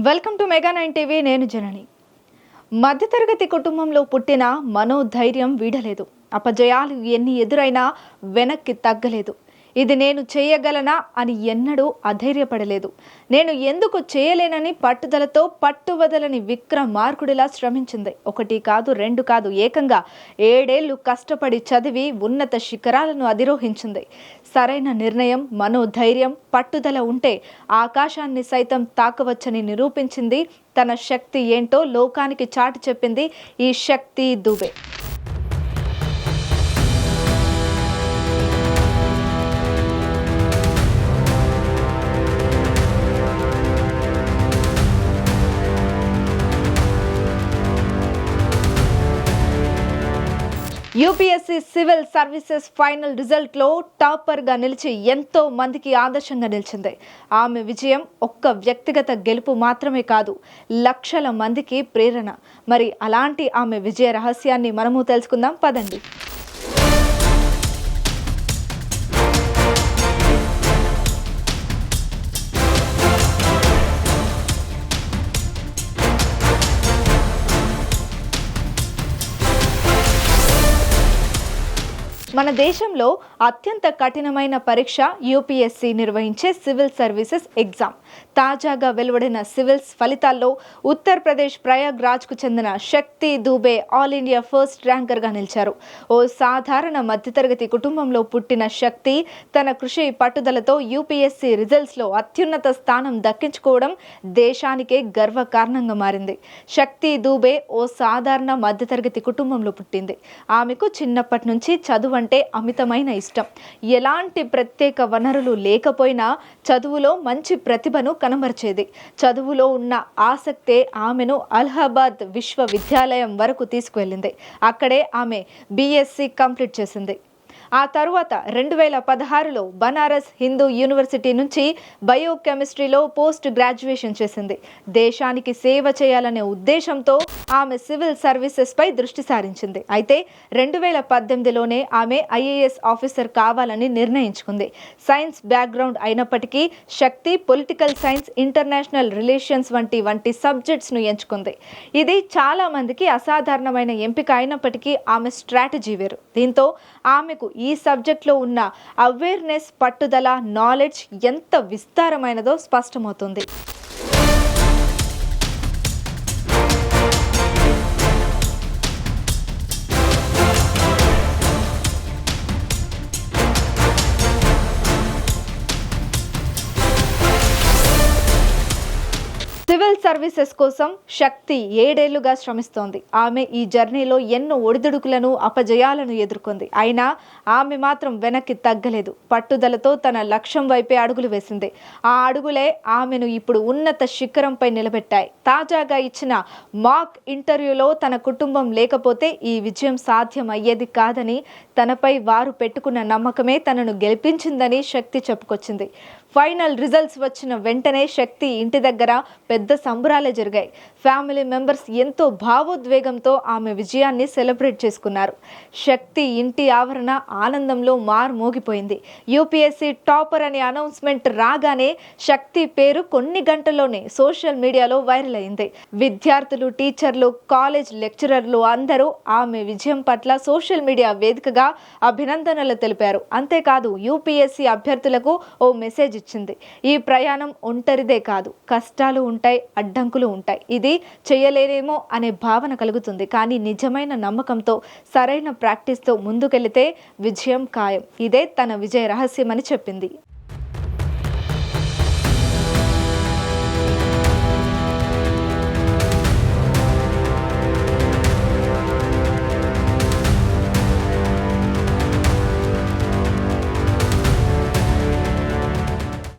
Welcome to mega 9 TV. నేను జనని. మధ్యతరగతి కుటుంబంలో పుట్టిన మనోధైర్యం వీడలేదు. అపజయాలు ఎన్ని ఎదురైనా వెనక్కి తగ్గలేదు. ఇది నేను చేయగలనా అని ఎన్నడూ అధైర్యపడలేదు. నేను ఎందుకు చేయలేనని పట్టుదలతో పట్టువదలని విక్రమార్కుడిలా శ్రమించింది. ఒకటి కాదు, రెండు కాదు, ఏకంగా 7 ఏళ్లు కష్టపడి చదివి ఉన్నత శిఖరాలను అధిరోహించింది. సరైన నిర్ణయం, మనోధైర్యం, పట్టుదల ఉంటే ఆకాశాన్ని సైతం తాకవచ్చని నిరూపించింది. తన శక్తి ఏంటో లోకానికి చాటి చెప్పింది ఈ Shakti Dubey. UPSC civil services final రిజల్ట్లో టాపర్గా నిలిచి ఎంతో మందికి ఆదర్శంగా నిలిచింది. ఆమె విజయం ఒక్క వ్యక్తిగత గెలుపు మాత్రమే కాదు, లక్షల మందికి ప్రేరణ. మరి అలాంటి ఆమె విజయ రహస్యాన్ని మనము తెలుసుకుందాం, పదండి. మన దేశంలో అత్యంత కఠినమైన పరీక్ష యూపీఎస్సీ నిర్వహించే సివిల్ సర్వీసెస్ ఎగ్జామ్. తాజాగా వెలువడిన సివిల్స్ ఫలితాల్లో ఉత్తరప్రదేశ్ ప్రయాగ్రాజ్కు చెందిన శక్తి దుబే ఆల్ ఇండియా ఫస్ట్ ర్యాంకర్గా నిలిచారు. ఓ సాధారణ మధ్యతరగతి కుటుంబంలో పుట్టిన శక్తి తన కృషి పట్టుదలతో యూపీఎస్సీ రిజల్ట్స్లో అత్యున్నత స్థానం దక్కించుకోవడం దేశానికే గర్వకారణంగా మారింది. శక్తి దుబే ఓ సాధారణ మధ్యతరగతి కుటుంబంలో పుట్టింది. ఆమెకు చిన్నప్పటి నుంచి చదువు అంటే అమితమైన ఇష్టం. ఎలాంటి ప్రత్యేక వనరులు లేకపోయినా చదువులో మంచి ప్రతిభను కనబరిచేది. చదువులో ఉన్న ఆసక్తే ఆమెను అలహాబాద్ విశ్వవిద్యాలయం వరకు తీసుకువెళ్ళింది. అక్కడే ఆమె బీఎస్సీ కంప్లీట్ చేసింది. ఆ తరువాత 2016లో బనారస్ హిందూ యూనివర్సిటీ నుంచి బయోకెమిస్ట్రీలో పోస్ట్ గ్రాడ్యుయేషన్ చేసింది. దేశానికి సేవ చేయాలనే ఉద్దేశంతో ఆమె సివిల్ సర్వీసెస్ పై దృష్టి సారించింది. అయితే 2018లోనే ఆమె ఐఏఎస్ ఆఫీసర్ కావాలని నిర్ణయించుకుంది. సైన్స్ బ్యాక్గ్రౌండ్ అయినప్పటికీ శక్తి పొలిటికల్ సైన్స్, ఇంటర్నేషనల్ రిలేషన్స్ వంటి సబ్జెక్ట్స్ను ఎంచుకుంది. ఇది చాలా మందికి అసాధారణమైన ఎంపిక అయినప్పటికీ ఆమె స్ట్రాటజీ వేరు. దీంతో ఆమెకు ఈ సబ్జెక్ట్లో ఉన్న అవేర్నెస్, పట్టుదల, నాలెడ్జ్ ఎంత విస్తారమైనదో స్పష్టమవుతుంది. సివిల్ సర్వీసెస్ కోసం శక్తి 7 ఏళ్లుగా శ్రమిస్తోంది. ఆమె ఈ జర్నీలో ఎన్నో ఒడిదుడుకులను, అపజయాలను ఎదుర్కొంది. అయినా ఆమె మాత్రం వెనక్కి తగ్గలేదు. పట్టుదలతో తన లక్ష్యం వైపే అడుగులు వేసింది. ఆ అడుగులే ఆమెను ఇప్పుడు ఉన్నత శిఖరంపై నిలబెట్టాయి. తాజాగా ఇచ్చిన మాక్ ఇంటర్వ్యూలో తన కుటుంబం లేకపోతే ఈ విజయం సాధ్యం అయ్యేది కాదని, తనపై వారు పెట్టుకున్న నమ్మకమే తనను గెలిపించిందని శక్తి చెప్పుకొచ్చింది. ఫైనల్ రిజల్ట్స్ వచ్చిన వెంటనే శక్తి ఇంటి దగ్గర పెద్ద సంబరాలే జరిగాయి. ఫ్యామిలీ మెంబర్స్ ఎంతో భావోద్వేగంతో ఆమె విజయాన్ని సెలబ్రేట్ చేసుకున్నారు. శక్తి ఇంటి ఆవరణ ఆనందంలో మోగిపోయింది. యూపీఎస్సీ టాపర్ అనే అనౌన్స్మెంట్ రాగానే శక్తి పేరు కొన్ని గంటల్లోనే సోషల్ మీడియాలో వైరల్ అయింది. విద్యార్థులు, టీచర్లు, కాలేజ్ లెక్చరర్లు అందరూ ఆమె విజయం పట్ల సోషల్ మీడియా వేదికగా అభినందనలు తెలిపారు. అంతేకాదు యూపీఎస్సీ అభ్యర్థులకు ఓ మెసేజ్ ఇచ్చింది. ఈ ప్రయాణం ఒంటరిదే కాదు, కష్టాలు ఉంటాయి, అడ్డంకులు ఉంటాయి. ఇది చేయలేనేమో అనే భావన కలుగుతుంది. కానీ నిజమైన నమ్మకంతో, సరైన ప్రాక్టీస్తో ముందుకెళ్తే విజయం ఖాయం. ఇదే తన విజయ రహస్యమని చెప్పింది.